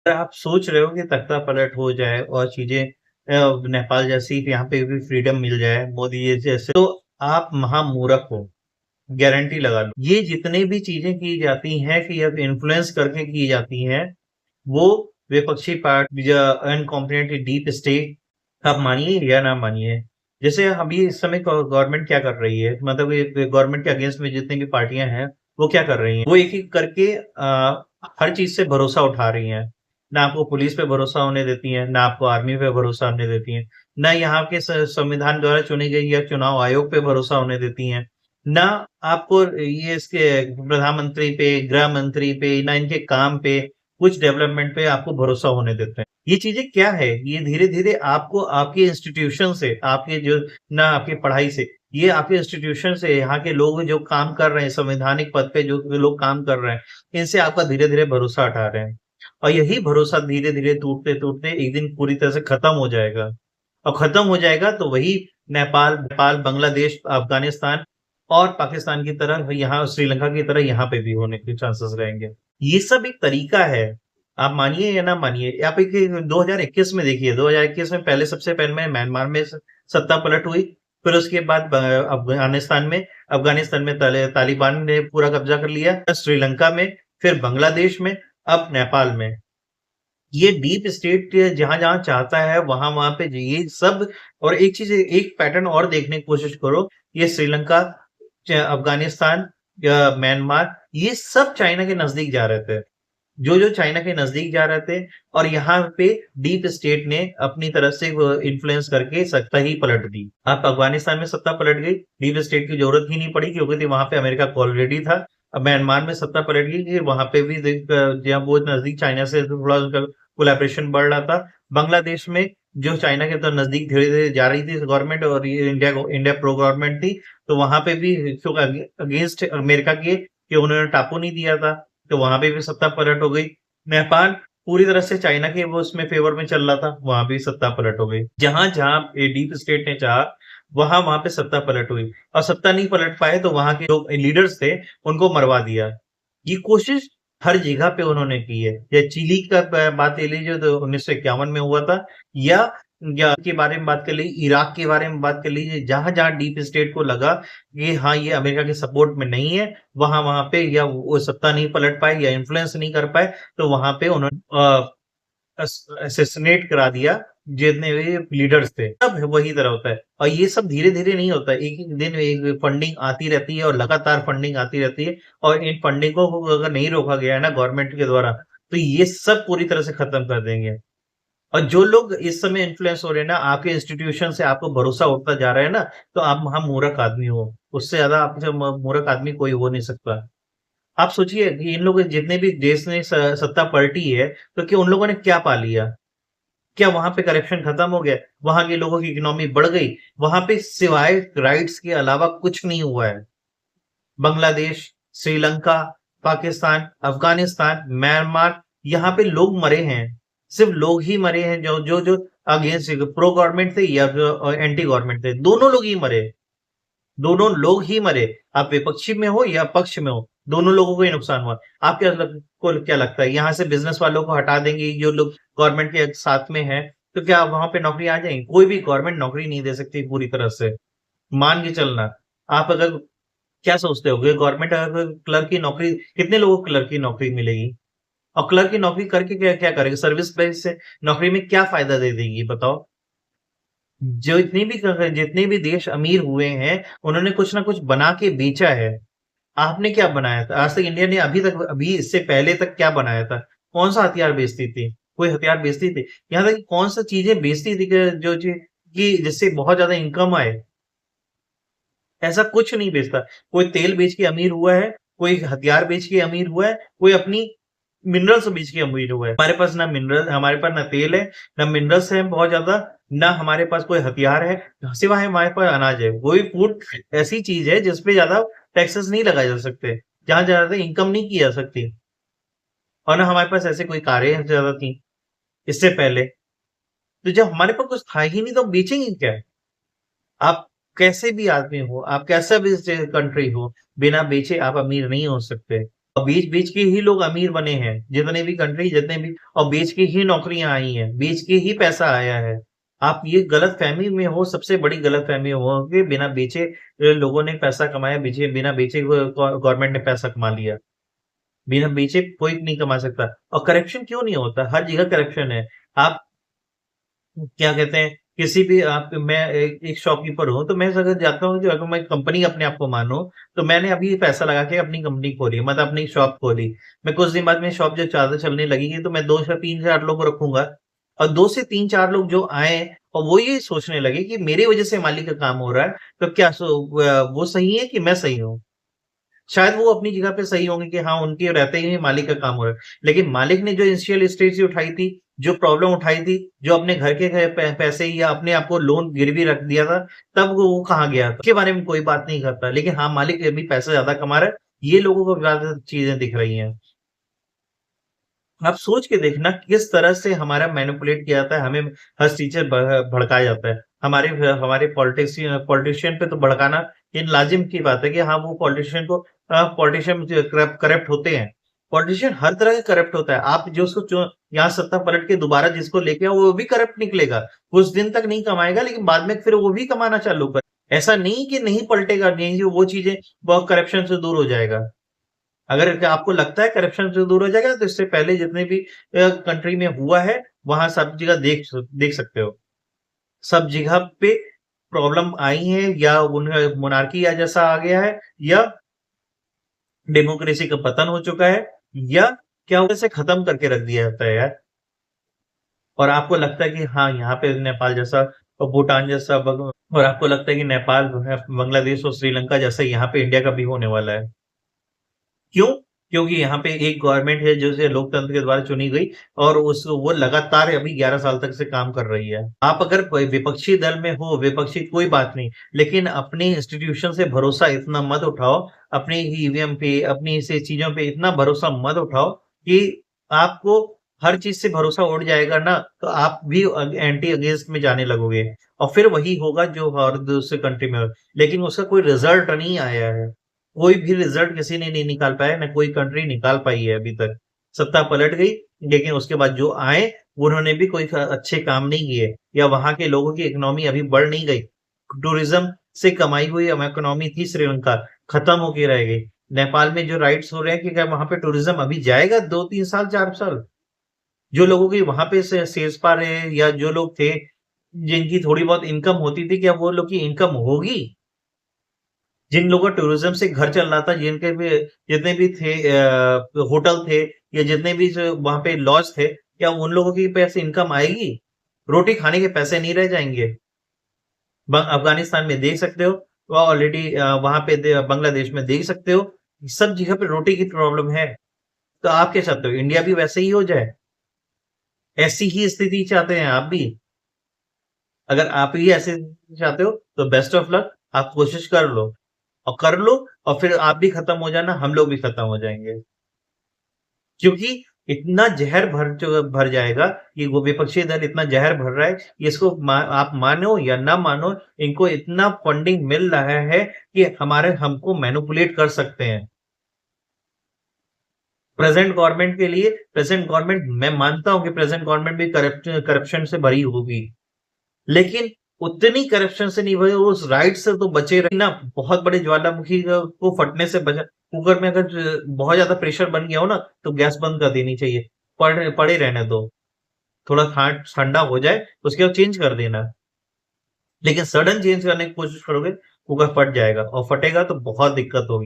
अगर आप सोच रहे हो कि तख्ता पलट हो जाए और चीज़ें नेपाल जैसी यहाँ पे भी फ्रीडम मिल जाए, मोदी जी जैसे, तो आप महामूर्ख हो, गारंटी लगा लो। ये जितने भी चीज़ें की जाती हैं कि अब इन्फ्लुएंस करके की जाती हैं, वो विपक्षी पार्टी या अनकॉम्प्रिहेंसिव डीप स्टेट, आप मानिए या ना मानिए। जैसे अभी इस समय गवर्नमेंट क्या कर रही है, मतलब ये गवर्नमेंट के अगेंस्ट में जितनी भी पार्टियां हैं, वो क्या कर रही हैं, वो एक एक करके हर चीज से भरोसा उठा रही हैं। ना आपको पुलिस पे भरोसा होने देती हैं, ना आपको आर्मी पे भरोसा होने देती हैं, ना यहाँ के संविधान द्वारा चुनी गई या चुनाव आयोग पे भरोसा होने देती हैं, ना आपको ये इसके प्रधानमंत्री पे, गृह मंत्री पे, ना इनके काम पे, कुछ डेवलपमेंट पे आपको भरोसा होने देते हैं। ये चीज़ें क्या है? ये धीरे-धीरे आपको आपके इंस्टीट्यूशन से, आपके जो ना आपकी पढ़ाई से, ये आपके इंस्टीट्यूशन से, यहाँ के लोग जो काम कर रहे हैं, संवैधानिक पद पे जो लोग काम कर रहे हैं, इनसे आपका धीरे-धीरे भरोसा हटा रहे हैं। और यही भरोसा धीरे-धीरे टूटते-टूटते एक दिन पूरी तरह से खत्म हो जाएगा। और खत्म हो जाएगा तो वही नेपाल, बांग्लादेश, अफ़गानिस्तान और पाकिस्तान की तरह यहाँ श्रीलंका की तरह यहाँ पे भी होने के चांसेस रहेंगे। ये सब एक तरीका है। आप मानिए या ना मानिए, आप एक 2021 में देखिए, 2021 में पहले सबसे पहले में म्यांमार में सत्ता पलट हुई, फिर उसके बाद अफ़गानिस्तान में तालिबान ने पूरा कब्जा कर लिया, श्रीलंका में, फिर बांग्लादेश में, अब नेपाल में। ये डीप स्टेट जहाँ-जहाँ चाहता है वहाँ-वहाँ पे ये सब। और एक चीज़, एक पैटर्न और देखने की कोशिश करो, ये श्रीलंका, अफ़गानिस्तान या म्यांमार, ये सब चाइना के नज़दीक जा रहे थे। जो-जो चाइना के नज़दीक जा रहे थे और यहाँ पे डीप स्टेट ने अपनी तरफ से वो इन्फ्लुएंस करके सत्ता ही पलट दी। अब अफ़गानिस्तान में सत्ता पलट गई, डीप स्टेट की ज़रूरत ही नहीं पड़ी क्योंकि वहाँ पे अमेरिका ऑलरेडी था। अब म्यांमार में सत्ता पलट गई कि वहाँ पे भी जहाँ वो नज़दीक चाइना से थोड़ा उनका कोलैबोरेशन बढ़ रहा था। बांग्लादेश में जो चाइना के तो नज़दीक धीरे-धीरे जा रही थी गवर्नमेंट और ये इंडिया प्रो गवर्नमेंट थी, तो वहाँ पे भी अगेंस्ट अमेरिका के कि उन्होंने टापू नहीं दिया था। तो वहाँ पे भी सत्ता पलट हो गई। नेपाल पूरी तरह से चाइना के वो उसमें फ़ेवर में चल रहा था, वहाँ भी सत्ता पलट हो गई। जहाँ-जहाँ ये डीप स्टेट ने चाहा, वहाँ-वहाँ पे सत्ता पलट हुई और सत्ता नहीं पलट पाए तो वहाँ के जो लीडर्स थे, उनको मरवा दिया। ये कोशिश हर जगह पे उन्होंने की है। या चिली का बात ले लीजिए तो 1951 में हुआ था, या के बारे में बात कर लीजिए, इराक के बारे में बात कर लीजिए, जहाँ-जहाँ डीप स्टेट को लगा कि हाँ, ये अमेरिका के सपोर्ट में नहीं है, वहाँ-वहाँ पे या वो सत्ता नहीं पलट पाए या इन्फ्लुएंस नहीं कर पाए, तो वहाँ पे उन्होंने असैसिनेट करा दिया जितने भी लीडर्स थे। सब वही तरह होता है और ये सब धीरे-धीरे नहीं होता है। एक-एक दिन एक फंडिंग आती रहती है और लगातार फंडिंग आती रहती है और इन फंडिंग को अगर नहीं रोका गया है ना गवर्नमेंट के द्वारा, तो ये सब पूरी तरह से खत्म कर देंगे। और जो लोग इस समय इन्फ्लुएंस हो रहे हैं ना, आपके इंस्टीट्यूशन से आपको भरोसा उठता जा रहा है ना, तो आप महामूर्ख आदमी हो। उससे ज़्यादा आपसे मूर्ख आदमी कोई हो नहीं सकता। आप सोचिए कि इन लोगों जितने भी देश ने सत्ता पलटी है, तो क्या उन लोगों ने क्या पा लिया? क्या वहाँ पे करप्शन खत्म हो गया? वहाँ के लोगों की इकोनॉमी बढ़ गई? वहाँ पे सिवाय राइट्स के अलावा कुछ नहीं हुआ है। बांग्लादेश, श्रीलंका, पाकिस्तान, अफ़गानिस्तान, म्यांमार, यहाँ पे लोग मरे हैं। सिर्फ़ लोग ही मरे हैं जो अगेंस्ट प्रो गवर्नमेंट थे या जो एंटी गवर्नमेंट थे। दोनों लोग ही मरे। दोनों लोग ही मरे। आप विपक्षी में हो या पक्ष में हो, दोनों लोगों को ही नुकसान हुआ। आप क्या लगता है यहाँ से बिज़नेस वालों को हटा देंगे, जो लोग गवर्नमेंट के साथ में हैं, तो क्या वहाँ पे नौकरी आ जाएँगी? कोई भी गवर्नमेंट नौकरी नहीं दे सकती पूरी तरह से। मान के चलना। आप अगर क्या सोचते हो कि गवर्नमेंट अगर क्लर्क की नौकरी, कितने लोगों को क्लर्क की नौकरी मिलेगी? और क्लर्क की नौकरी करके क्या क्या करेगा? सर्विस बेस से नौकरी में क्या फ़ायदा दे देगी बताओ? जितने भी देश अमीर हुए हैं, उन्होंने कुछ ना कुछ बना के बेचा है। आपने क्या बनाया था? आज तक इंडिया ने अभी इससे पहले तक क्या बनाया था? कौन-सा हथियार बेचती थी? कोई हथियार बेचती थी? यहाँ तक कि कौन-सा चीज़ें बेचती थी कि जो चीज़ कि जिससे बहुत ज़्यादा इनकम आए? ऐसा कुछ नहीं बेचता। कोई तेल बेच के अमीर हुआ है, कोई हथियार बेच के अमीर हुआ है, कोई अपनी मिनरल्स बेच के अमीर हुआ है। हमारे पास ना तेल है, ना मिनरल्स हैं बहुत ज़्यादा, ना हमारे पास कोई हथियार है, सिवाय हमारे पास अनाज है। वही फूड ऐसी चीज़ है जिस पे ज़्यादा टैक्सेस नहीं लगाए जा सकते, जहाँ ज़्यादा इनकम नहीं की जा सकती और ना हमारे पास ऐसी कोई कारें ज़्यादा थी इससे पहले। तो जब हमारे पास कुछ था ही नहीं तो हम बेचेंगे क्या? आप कैसे भी आदमी हो, आप कैसा भी कंट्री हो, बिना बेचे आप अमीर नहीं हो सकते। और बेच-बेच के ही लोग अमीर बने हैं, जितने भी कंट्री जितने भी और बेच के ही नौकरियाँ आई हैं, बेच के ही पैसा आया है। आप ये गलतफ़हमी में हो, सबसे बड़ी गलतफ़हमी हो कि बिना बेचे लोगों ने पैसा कमाया, बिना बेचे गवर्नमेंट ने पैसा कमा लिया। बिना बेचे कोई नहीं कमा सकता और करप्शन क्यों नहीं होता? हर जगह करप्शन है। आप क्या कहते हैं, किसी भी आप मैं एक शॉपकीपर हूँ, तो मैं अगर जाता हूँ कि अगर मैं कंपनी अपने आप को मानूँ, तो मैंने अभी पैसा लगा के अपनी कंपनी खोली, मतलब अपनी शॉप खोली। मैं कुछ दिन बाद मेरी शॉप जब ज़्यादा चलने लगेगी, तो मैं 2 से 3-4 लोग रखूँगा और 2 से 3-4 लोग जो आएँ और वो ये सोचने लगे कि मेरी वज़ह से मालिक का काम हो रहा है, तो क्या वो सही है कि मैं सही हूँ? शायद वो अपनी जगह पे सही होंगे कि हाँ, उनके रहते ही मालिक का काम हो रहा है। लेकिन मालिक ने जो इनिशियल स्टेज से उठाई थी, जो प्रॉब्लम उठाई थी, जो अपने घर के पैसे या अपने आप को लोन गिरवी रख दिया था, तब वो कहाँ गया था? उसके बारे में कोई बात नहीं करता। लेकिन हाँ, मालिक अभी पैसा ज़्यादा कमा रहा है, ये लोगों को ज़्यादा चीज़ें दिख रही हैं। आप सोच के देखना किस तरह से हमारा मैनिपुलेट किया जाता है, हमें हर चीज़ से भड़काया जाता है। हमारे पॉलिटिशियन पे तो भड़काना ये लाज़िम की बात है कि हाँ, वो पॉलिटिशियन जो करप्ट होते हैं। पॉलिटिशियन हर तरह का करप्ट होता है। आप जो उसको यहाँ सत्ता पलट के दोबारा जिसको लेके आओ, वो भी करप्ट निकलेगा। कुछ दिन तक नहीं कमाएगा, लेकिन बाद में फिर वो भी कमाना चालू कर ऐसा नहीं कि नहीं पलटेगा, नहीं वो चीज़ें वो करप्शन से दूर हो जाएगा। अगर आपको लगता है करप्शन से दूर हो जाएगा तो इससे पहले जितने भी कंट्री में हुआ है, वहाँ सब जगह देख सकते हो। सब जगह पे प्रॉब्लम आई है या मोनार्की या जैसा आ गया है या डेमोक्रेसी का पतन हो चुका है या क्या उसे खत्म करके रख दिया जाता है यार। और आपको लगता है कि हाँ, यहाँ पे नेपाल जैसा और भूटान जैसा और आपको लगता है कि नेपाल जो है बांग्लादेश और श्रीलंका जैसा यहाँ पे इंडिया का भी होने वाला है। क्यों? क्योंकि यहाँ पे एक गवर्नमेंट है जो लोकतंत्र के द्वारा चुनी गई और उस वो लगातार अभी 11 साल तक से काम कर रही है। आप अगर कोई विपक्षी दल में हो, विपक्षी कोई बात नहीं, लेकिन अपने इंस्टीट्यूशन से भरोसा इतना मत उठाओ, अपने ईवीएम पे, अपनी ऐसी चीज़ों पे इतना भरोसा मत उठाओ कि आपको हर चीज़ से भरोसा उड़ जाएगा ना, तो आप भी एंटी अगेंस्ट में जाने लगोगे और फिर वही होगा जो हर दूसरे कंट्री में हो। लेकिन उसका कोई रिज़ल्ट नहीं आया है। कोई भी रिजल्ट किसी ने नहीं निकाल पाया, ना कोई कंट्री निकाल पाई है अभी तक। सत्ता पलट गई, लेकिन उसके बाद जो आए, उन्होंने भी कोई अच्छे काम नहीं किए या वहाँ के लोगों की इकोनॉमी अभी बढ़ नहीं गई। टूरिज्म से कमाई हुई इकोनॉमी थी श्रीलंका, खत्म होके रह गई। नेपाल में जो राइट्स हो रहे हैं कि क्या वहाँ पे टूरिज्म अभी जाएगा 2-3 साल, 4 साल? जो लोगों की वहाँ पे से सेल्स पा रहे हैं या जो लोग थे, जिनकी थोड़ी बहुत इनकम होती थी, क्या वो लोग की इनकम होगी? जिन लोगों का टूरिज़्म से घर चल रहा था, जिनके भी जितने भी थे होटल थे या जितने भी जो वहाँ पे लॉज थे, क्या उन लोगों की पैसे इनकम आएगी? रोटी खाने के पैसे नहीं रह जाएँगे। अफ़गानिस्तान में देख सकते हो, ऑलरेडी वहाँ पे बांग्लादेश में देख सकते हो, सब जगह पे रोटी की प्रॉब्लम है। तो आप क्या चाहते हो? इंडिया भी वैसे ही हो जाए? ऐसी ही स्थिति चाहते हैं आप भी? अगर आप ही ऐसे चाहते हो, तो बेस्ट ऑफ लक, आप कोशिश कर लो और फिर आप भी खत्म हो जाना, हम लोग भी खत्म हो जाएँगे। क्योंकि इतना ज़हर भर जाएगा, कि वो विपक्षी दल इतना ज़हर भर रहा है, कि इसको आप मानो या ना मानो, इनको इतना फंडिंग मिल रहा है कि हमको मैनिपुलेट कर सकते हैं। प्रेज़ेंट गवर्नमेंट मैं मानता हूँ कि प्रेज़ेंट गवर्नमेंट भी करप्शन से भरी होगी। लेकिन उतनी करप्शन से नहीं भरे, उस राइट से तो बचे रहे ना, बहुत बड़े ज्वालामुखी को फटने से बचा कुकर में अगर बहुत ज़्यादा प्रेशर बन गया हो ना, तो गैस बंद कर देनी चाहिए। पड़े पड़े रहने दो, थोड़ा ठंडा हो जाए, उसके बाद चेंज कर देना। लेकिन सडन चेंज करने की कोशिश करोगे, कुकर फट जाएगा और फटेगा तो बहुत दिक्कत होगी।